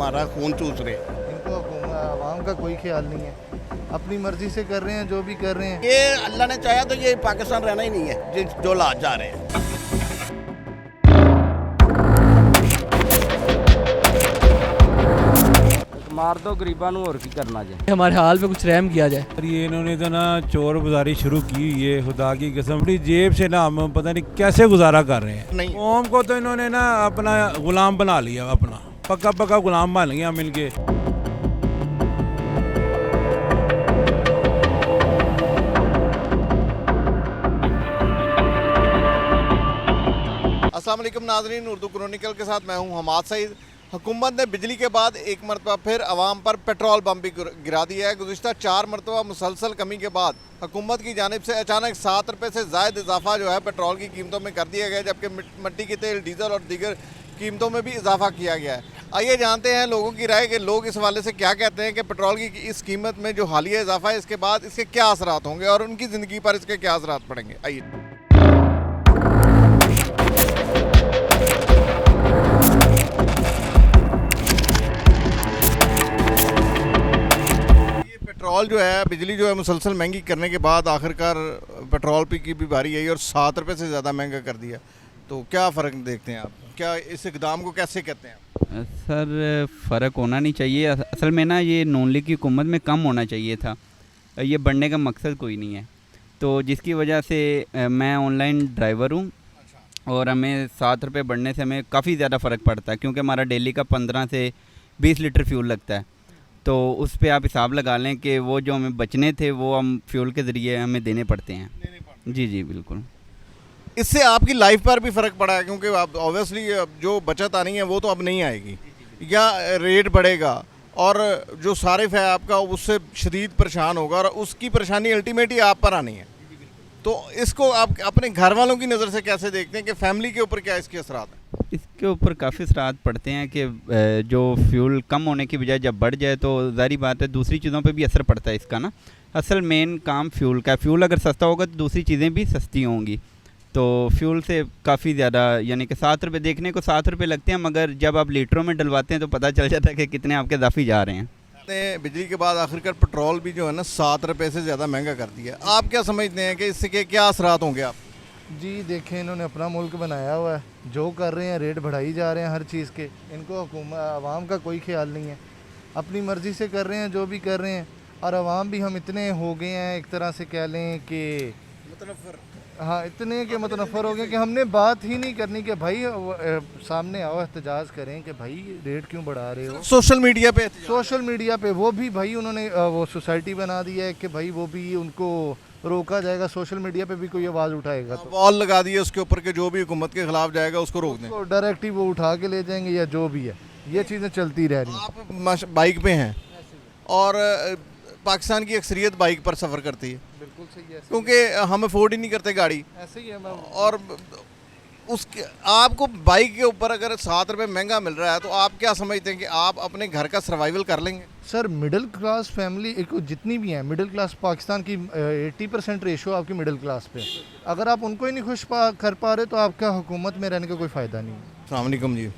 हमारा खून चूस रहे हैं। इनको आवाम का कोई ख्याल नहीं है, अपनी मर्जी से कर रहे हैं जो भी कर रहे हैं। ये अल्लाह ने चाहा तो ये पाकिस्तान रहना ही नहीं है जो लाज जा रहे हैं। मार दो गरीबों ਨੂੰ और की करना जे हमारे हाल पे कुछ रहम किया जाए। और ये इन्होंने तो ना चोर बाजारी शुरू की, ये खुदा की कसम अपनी जेब से ना हम पता नहीं कैसे गुजारा कर रहे हैं। नहीं। कौम को तो इन्होंने ना अपना गुलाम बना लिया, अपना पक्का गुलाम बन गया मिलके। अस्सलाम वालेकुम नाज़रीन, उर्दू क्रॉनिकल के साथ मैं हूं हमाद सईद। हुकूमत ने बिजली के बाद एक मरतबा फिर अवाम पर पेट्रोल बम भी गिरा दिया है। गुज़िश्ता 4 मरतबा मुसलसल कमी के बाद हुकूमत की जानिब से अचानक 7 रुपये से ज़ायद इजाफा जो है पेट्रोल की कीमतों में कर दिया गया, जबकि मिट्टी के तेल, डीजल और दीगर कीमतों में भी इजाफा किया गया है। आइए जानते हैं लोगों की राय कि लोग इस हवाले से क्या कहते हैं कि पेट्रोल की इस कीमत में जो हालिया इजाफा है इसके बाद इसके क्या असरात होंगे और उनकी ज़िंदगी पर इसके क्या असरात पड़ेंगे। आइए पेट्रोल जो है, बिजली जो है मुसलसल महंगी करने के बाद आखिरकार पेट्रोल की भी बारी आई और 7 रुपये से ज़्यादा महंगा कर दिया। तो क्या फ़र्क देखते हैं आप, क्या इस इकदाम को कैसे कहते हैं आप? सर फ़र्क होना नहीं चाहिए। असल में ना ये नून लीग की हुकूमत में कम होना चाहिए था, ये बढ़ने का मकसद कोई नहीं है। तो जिसकी वजह से मैं ऑनलाइन ड्राइवर हूँ और हमें 7 रुपये बढ़ने से हमें काफ़ी ज़्यादा फ़र्क पड़ता है, क्योंकि हमारा डेली का 15 से 20 लीटर फ्यूल लगता है। तो उस पर आप हिसाब लगा लें कि वो जो हमें बचने थे वो हम फ्यूल के ज़रिए हमें देने पड़ते हैं। जी बिल्कुल। इससे आपकी लाइफ पर भी फ़र्क पड़ा है, क्योंकि आप ऑब्वियसली जो बचत आनी है वो तो अब नहीं आएगी, या रेट बढ़ेगा और जो सारिफ है आपका उससे शदीद परेशान होगा और उसकी परेशानी अल्टीमेटली आप पर आनी है। तो इसको आप अपने घर वालों की नज़र से कैसे देखते हैं कि फैमिली के ऊपर क्या इसके असरात हैं? इसके ऊपर काफ़ी असरात पड़ते हैं कि जो फ्यूल कम होने की बजाय जब बढ़ जाए तो ज़ाहिर बात है दूसरी चीज़ों पे भी असर पड़ता है इसका ना। असल मेन काम फ्यूल का है। फ्यूल अगर सस्ता होगा तो दूसरी चीज़ें भी सस्ती होंगी। तो फ्यूल से काफ़ी ज़्यादा, यानी कि 7 रुपये देखने को 7 रुपये लगते हैं, मगर जब आप लीटरों में डलवाते हैं तो पता चल जाता है कि कितने आपके इजाफी जा रहे हैं। बिजली के बाद आखिरकार पेट्रोल भी जो है ना 7 रुपये से ज़्यादा महंगा कर दिया। आप क्या समझते हैं कि इससे के क्या असरात होंगे आप? जी देखें, इन्होंने अपना मुल्क बनाया हुआ है, जो कर रहे हैं रेट बढ़ाई जा रहे हैं हर चीज़ के। इनको हुकूमत आवाम का कोई ख्याल नहीं है, अपनी मर्ज़ी से कर रहे हैं जो भी कर रहे हैं। और आवाम भी हम इतने हो गए हैं, एक तरह से कह लें कि हाँ, इतने के मुतनफ़र हो गए कि हमने बात ही नहीं करनी कि भाई सामने आओ एहतजाज करें कि भाई रेट क्यों बढ़ा रहे हो। सोशल मीडिया पे वो भी भाई उन्होंने वो सोसाइटी बना दी है कि भाई वो भी उनको रोका जाएगा। सोशल मीडिया पे भी कोई आवाज़ उठाएगा तो वॉल लगा दी है उसके ऊपर के जो भी हुकूमत के खिलाफ जाएगा उसको रोक दें, तो डायरेक्ट ही वो उठा के ले जाएंगे या जो भी है। ये चीज़ें चलती रह रही हैं। आप बाइक पे हैं और पाकिस्तान की अक्सरियत बाइक पर सफ़र करती है, बिल्कुल सही है, क्योंकि हम अफोर्ड ही नहीं करते गाड़ी। ऐसे ही है। और उसके आपको बाइक के ऊपर अगर 7 रुपये महंगा मिल रहा है तो आप क्या समझते हैं कि आप अपने घर का सर्वाइवल कर लेंगे? सर मिडिल क्लास फैमिली एक जितनी भी हैं, मिडिल क्लास पाकिस्तान की 80% रेशो आपकी मिडिल क्लास पे। अगर आप उनको ही नहीं खुश कर पा रहे तो आपका हुकूमत में रहने का कोई फ़ायदा नहीं है। अस्सलाम वालेकुम जी।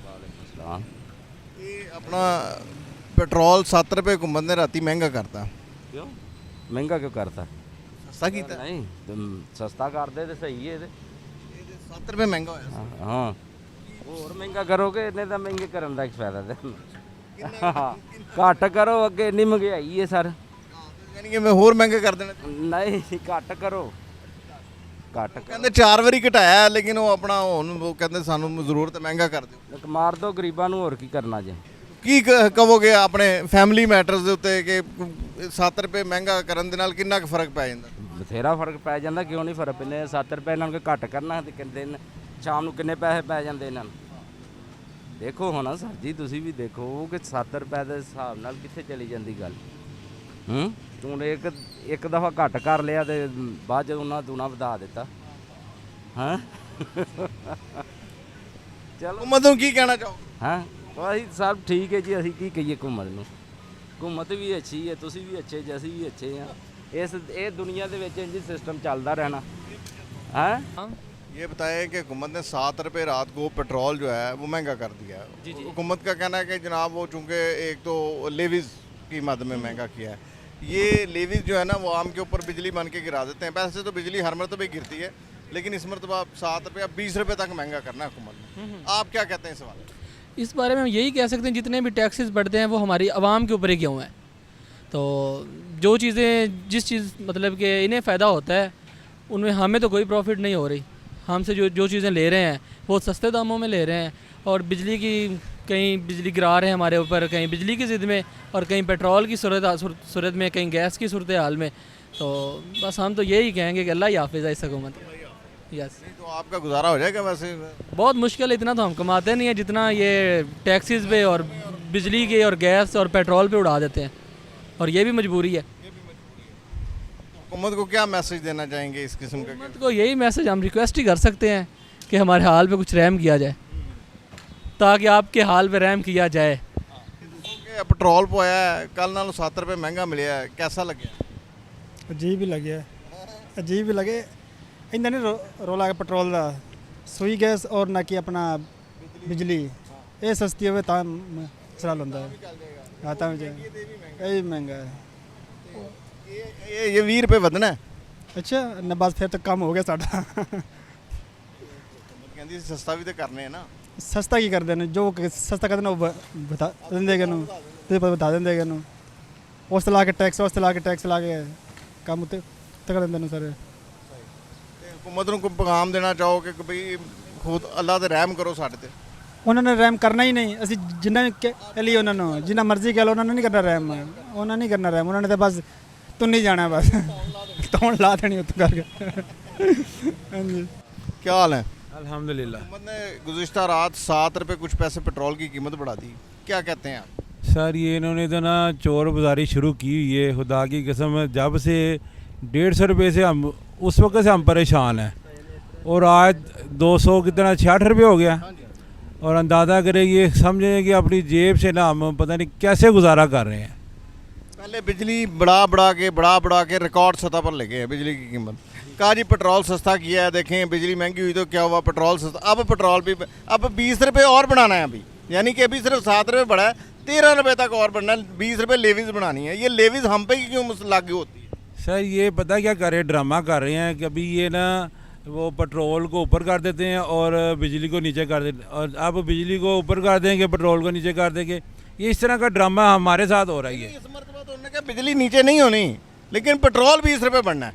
ये अपना पेट्रोल 7 रुपये हुकूमत ने राती महंगा करता। क्यों महंगा क्यों करता? सस्ता कीता नहीं तुम सस्ता कर दे तो सही है। 7 रुपये महंगा होया। हाँ और महंगा करोगे इन्ने तो महंगे करने का फायदा घट करो, अगे इन्नी महंगाई है सर। यानी कि मैं होर महंगा कर देना। नहीं घट करो, घट कहते 4 वारी घटाया है, लेकिन वो अपना वो कहते सानू जरूरत महंगा कर दो। मार दो गरीबों ਨੂੰ और की करना जे। की कहोगे अपने फैमिली मैटर्स ਦੇ ਉੱਤੇ कि 7 रुपये महंगा ਕਰਨ ਦੇ ਨਾਲ ਕਿੰਨਾ ਕੁ ਫਰਕ ਪੈ ਜਾਂਦਾ? ਬਥੇਰਾ ਫਰਕ ਪੈ ਜਾਂਦਾ, ਕਿਉਂ ਨਹੀਂ ਫਰਕ ਪੈਂਦਾ। 7 ਰੁਪਏ ਇਹਨਾਂ ਨੂੰ ਘੱਟ ਕਰਨਾ ਤੇ ਕਿੰਨੇ ਸ਼ਾਮ ਨੂੰ ਕਿੰਨੇ ਪੈਸੇ ਪੈ ਜਾਂਦੇ ਇਹਨਾਂ ਨੂੰ ਦੇਖੋ ਹੁਣ ਸਰ ਜੀ, ਤੁਸੀਂ ਵੀ ਦੇਖੋ ਕਿ 7 ਰੁਪਏ ਦੇ ਹਿਸਾਬ ਨਾਲ ਕਿੱਥੇ ਚਲੀ ਜਾਂਦੀ ਗੱਲ। ਤੂੰ ਇੱਕ ਦਫਾ ਘੱਟ ਕਰ ਲਿਆ ਤੇ ਬਾਅਦ ਚ ਉਹਨਾਂ ਦੂਣਾ ਵਧਾ ਦਿੱਤਾ। ਹਾਂ ਚਲੋ हुकूमत ਨੂੰ ਕੀ ਕਹਿਣਾ ਚਾਹੋਗੇ? ਹਾਂ ਅਸੀਂ ਸਭ ਠੀਕ ਹੈ ਜੀ। ਅਸੀਂ ਕੀ ਕਹੀਏ हुकूमत ਨੂੰ? हुकूमत ਵੀ ਅੱਛੀ ਹੈ, ਤੁਸੀਂ ਵੀ ਅੱਛੇ ਜੀ, ਅਸੀਂ ਵੀ ਅੱਛੇ ਹਾਂ। ਇਹ ਦੁਨੀਆ ਦੇ ਵਿੱਚ ਇੰਜ ਸਿਸਟਮ ਚੱਲਦਾ ਰਹਿਣਾ ਹੈ। ये बताएं कि हुकूमत ने 7 रुपये रात को पेट्रोल जो है वो महंगा कर दिया है। हुकूमत का कहना है कि जनाब वो चूँकि एक तो लेवीज़ की मद में महंगा किया है, ये लेवीज़ जो है ना वो आम के ऊपर बिजली बन के गिरा देते हैं। वैसे तो बिजली हर मरतबे गिरती है, लेकिन इस मरतबा 7 रुपये 20 रुपये तक महंगा करना है हुकूमत ने। आप क्या कहते हैं इस बारे में? इस बारे में हम यही कह सकते हैं जितने भी टैक्सेस बढ़ते हैं वो हमारी आवाम के ऊपर ही क्यों हैं। तो जो चीज़ें जिस चीज़ मतलब कि इन्हें फ़ायदा होता है उनमें हमें तो कोई प्रॉफिट नहीं हो रही। हमसे जो चीज़ें ले रहे हैं वो सस्ते दामों में ले रहे हैं, और बिजली की कहीं बिजली गिरा रहे हैं हमारे ऊपर, कहीं बिजली की ज़िद में और कहीं पेट्रोल की सूरत में, कहीं गैस की सूरत हाल में। तो बस हम तो यही कहेंगे कि अल्लाह ही हाफिज़ है इस हुकूमत। यस, तो आपका गुजारा हो जाएगा वैसे? बहुत मुश्किल है, इतना तो हम कमाते नहीं है जितना ये टैक्सेस पे और बिजली के और गैस और पेट्रोल पे उड़ा देते हैं, और ये भी मजबूरी है। हुकूमत को क्या मैसेज देना चाहेंगे इस किस्म का? हुकूमत को यही मैसेज हम रिक्वेस्ट ही कर सकते हैं कि हमारे हाल पे कुछ रहम किया जाए, ताकि आपके हाल पे रहम किया जाए। पेट्रोल पाया है कल नालों 7 रुपये महंगा मिला है, कैसा लगे? अजीब ही लगे, अजीब ही लगे। इंदा नहीं रोला के पेट्रोल का सूई गैस और ना कि अपना बिजली ये सस्ती हो सराल होता है। हाँ तो यही महंगा है। ये 20 रुपये बदना है। अच्छा न बस फिर तो कम हो गया साढ़ा। कहती सस्ता भी तो करने है ना। सस्ता की कर देना, जो सस्ता कर देना वो बता देंगे नू, तो बता देंगे नू। उस ला के टैक्स ला के काम उत्ते कर देंगे सारे। हुकूमत को पैगाम देना चाहो कि भाई खुद अल्लाह ते रहम करो साढ़े ते? उन्होंने रहम करना ही नहीं। असं जिन्ना कह लिए उन्होंने जिन्ना मर्जी कह लो उन्होंने नहीं करना रहम, उन्होंने नहीं करना रहम। उन्होंने तो बस तू नहीं जाना, बस तौन ला देनी उत करके। हाँ जी, क्या हाल है? अल्हम्दुलिल्लाह। हुकूमत ने गुज़िश्ता रात 7 रुपये कुछ पैसे पेट्रोल की कीमत बढ़ा दी, क्या कहते हैं आप? सर ये इन्होंने तो ना चोर बाज़ारी शुरू की हुई है, खुदा की कसम। जब से 150 रुपये से हम उस वक्त से हम परेशान हैं, और आज 200 कितना 66 रुपये हो गया। और अंदाज़ा करें, ये समझें कि अपनी जेब से ना हम पता नहीं कैसे गुजारा कर रहे हैं। पहले बिजली बढ़ा के रिकॉर्ड सतह पर ले गए हैं बिजली की कीमत। कहा जी पेट्रोल सस्ता किया है, देखें बिजली महंगी हुई तो क्या हुआ, पेट्रोल सस्ता। अब पेट्रोल भी अब 20 रुपये और बढ़ाना है अभी, यानी कि अभी सिर्फ 7 रुपये बढ़ा है, 13 रुपये तक और बढ़ना है। 20 रुपये लेवीज़ बढ़ानी है। ये लेवीज़ हम पे ही क्यों लागू होती है? सर ये पता क्या कर रहे हैं, ड्रामा कर रहे हैं। कभी ये ना वो पेट्रोल को ऊपर कर देते हैं और बिजली को नीचे कर देते हैं, और अब बिजली को ऊपर कर देंगे पेट्रोल को नीचे कर देंगे। ये इस तरह का ड्रामा हमारे साथ हो रहा है। इस मरतबा तो उन्होंने कहा बिजली नीचे नहीं होनी, लेकिन पेट्रोल 20 रुपये बढ़ना है।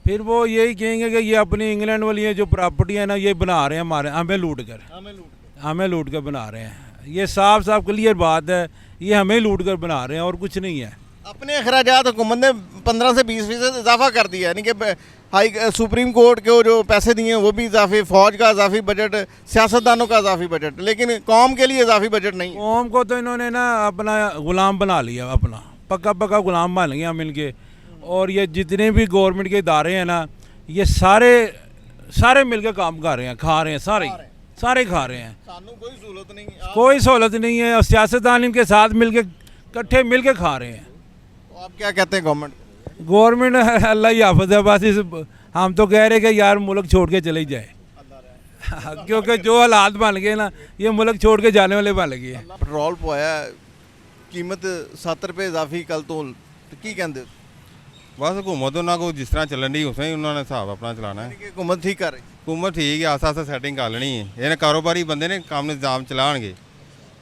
फिर वो यही कहेंगे कि ये अपनी इंग्लैंड वाली ये जो प्रॉपर्टी है ना, ये बना रहे हैं हमारे, हमें लूट कर बना रहे हैं। ये साफ साफ क्लियर बात है, ये हमें लूट कर बना रहे हैं और कुछ नहीं है। अपने अखराजात हुकूमत ने 15 से 20% इजाफा कर दिया, यानी कि हाई सुप्रीम कोर्ट को जो पैसे दिए हैं वो भी इजाफी, फौज का इजाफी बजट, सियासतदानों का इजाफी बजट, लेकिन कौम के लिए इजाफी बजट नहीं है। कौम को तो इन्होंने ना अपना गुलाम बना लिया, अपना पक्का गुलाम बन गया मिल के। और ये जितने भी गवर्नमेंट के इदारे हैं ना, ये सारे मिल के काम कर रहे हैं, खा रहे हैं, सारे खा रहे हैं। कोई सहूलत नहीं, कोई सहूलत नहीं है, और सियासतदान इनके साथ मिल के इकट्ठे मिल के खा रहे हैं। तो आप क्या कहते हैं गवर्नमेंट अल्लाह ही हाफ़िज़ है। बस हम तो कह रहे कि यार मुल्क छोड़ के चले जाए, क्योंकि जो हालात बन गए ना, ये मुल्क छोड़ के जाने वाले बन गए। पेट्रोल पाया कीमत 7 रुपये इजाफी कल तो की कहते? बस हुकूमत ना को जिस तरह चलन डी उसमें उन्होंने हिसाब अपना चलाना है। हुकूमत ठीक कर रही, हुकूमत ठीक है, आस्ता सैटिंग कर लेनी है। इन्हें कारोबारी बंदे ने काम निजाम चलाएंगे।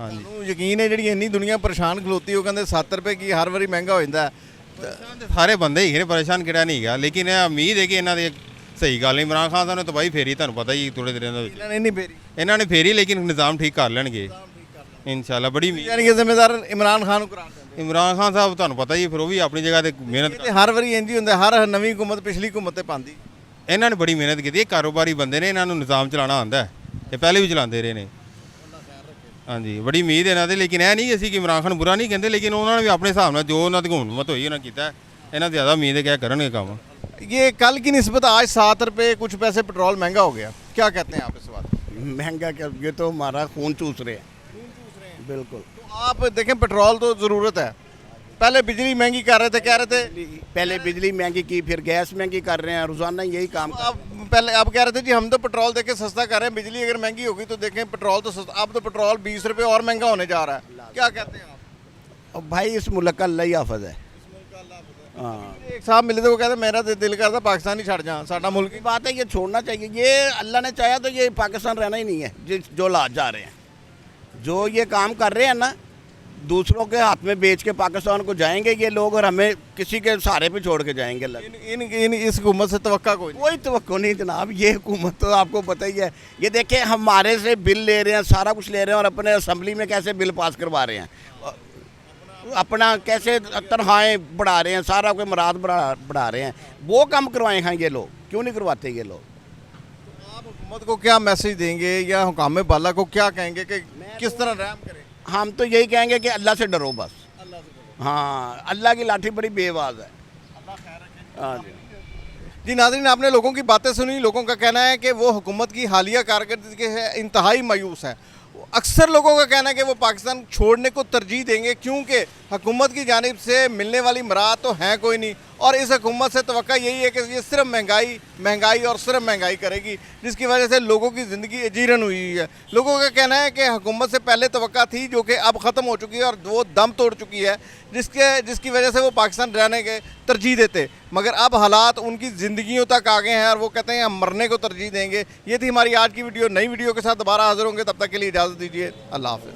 हाँ जी, यकीन है जी इन्नी दुनिया परेशान खलोती हो, कहते 7 रुपये की हर बारी महंगा हो जाता है। सारे बंदे ही परेशान किड़ा नहीं गया, लेकिन उम्मीद है कि इन्हों की सही गल। इमरान खान साहब ने तबाही फेरी, तुहानू पता ही थोड़े दिन इन्होंने फेरी, लेकिन निज़ाम ठीक कर लेंगे इंशाल्लाह। बड़ी जिम्मेदार इमरान खान को, इमरान खान साहब तुहानू पता ही, फिर वो भी अपनी जगह ते मेहनत हर बारी इंज ही होंदा, हर नवी हुकूमत पिछली हुकूमत पाती। इन्होंने बड़ी मेहनत की। कारोबारी बंदे ने, इन्होंने निज़ाम चलाना आंदा है, ये पहले भी चलाते रहे ने। हाँ जी, बड़ी उम्मीद है इन्हों, लेकिन यह नहीं असी कि इमरान खान बुरा नहीं कहते, लेकिन उन्होंने भी अपने हिसाब से जो उन्होंने हुकूमत हुई उन्होंने किया, इन्होंने ज़्यादा उम्मीद है क्या करेंगे काम। ये कल की निस्बत आज 7 रुपये कुछ पैसे पेट्रोल महंगा हो गया, क्या कहते हैं आप इस बात? महंगा क्या, ये तो हमारा खून चूस रहे हैं। बिल्कुल। तो आप देखें पेट्रोल तो ज़रूरत है, पहले बिजली महंगी कर रहे थे, कह रहे थे पहले बिजली महंगी की, फिर गैस महंगी कर रहे हैं, रोज़ाना यही काम। अब पहले आप कह रहे थे जी हम तो पेट्रोल देके सस्ता कर रहे हैं, बिजली अगर महंगी होगी तो देखें पेट्रोल तो सस्ता, अब तो पेट्रोल 20 रुपये और महंगा होने जा रहा है, क्या कहते हैं आप? अब भाई इस मुल्क का अल्लाह ही हाफिज है। हाँ, एक साहब मिले थे वो कहते मेरा दिल करता पाकिस्तान ही छड़ जा, साडा मुल्क ही। बात है ये छोड़ना चाहिए, ये अल्लाह ने चाहा तो ये पाकिस्तान रहना ही नहीं है। जो हालात जा रहे हैं, जो ये काम कर रहे हैं ना, दूसरों के हाथ में बेच के पाकिस्तान को जाएंगे ये लोग, और हमें किसी के सहारे पे छोड़ के जाएंगे। इन इस हुकूमत से तवक्का कोई तवक्को नहीं जनाब, ये हुकूमत तो आपको पता ही है। ये देखें हमारे से बिल ले रहे हैं, सारा कुछ ले रहे हैं, और अपने असम्बली में कैसे बिल पास करवा रहे हैं, अपना कैसे तनख्वाहें बढ़ा रहे हैं, सारा कोई मराद बढ़ा रहे हैं। वो काम करवाए हैं ये लोग, क्यों नहीं करवाते ये लोग? आप हुकूमत को क्या मैसेज देंगे या हुकाम बाला को क्या कहेंगे कि किस तरह रहम करें? हम तो यही कहेंगे कि अल्लाह से डरो बस। हाँ, अल्लाह की लाठी बड़ी बेआवाज़ है। हाँ जी नाज़रीन, आपने लोगों की बातें सुनी। लोगों का कहना है कि वो हुकूमत की हालिया कारकर्दगी से इंतहाई मायूस हैं। अक्सर लोगों का कहना है कि वो पाकिस्तान छोड़ने को तरजीह देंगे, क्योंकि हुकूमत की जानिब से मिलने वाली मराद तो हैं कोई नहीं, और इस हुकूमत से तवक्का यही है कि ये सिर्फ महंगाई और सिर्फ महंगाई करेगी, जिसकी वजह से लोगों की ज़िंदगी अजीरन हुई है। लोगों का कहना है कि हुकूमत से पहले तवक्का थी जो कि अब ख़त्म हो चुकी है और वो दम तोड़ चुकी है, जिसकी वजह से वो पाकिस्तान रहने के तरजीह देते, मगर अब हालात उनकी ज़िंदगियों तक आ गए हैं और वो कहते हैं हम मरने को तरजीह देंगे। ये थी हमारी आज की वीडियो। नई वीडियो के साथ दोबारा हाजिर होंगे, तब तक के लिए इजाज़त दीजिए। अल्लाह हाफ़िज़।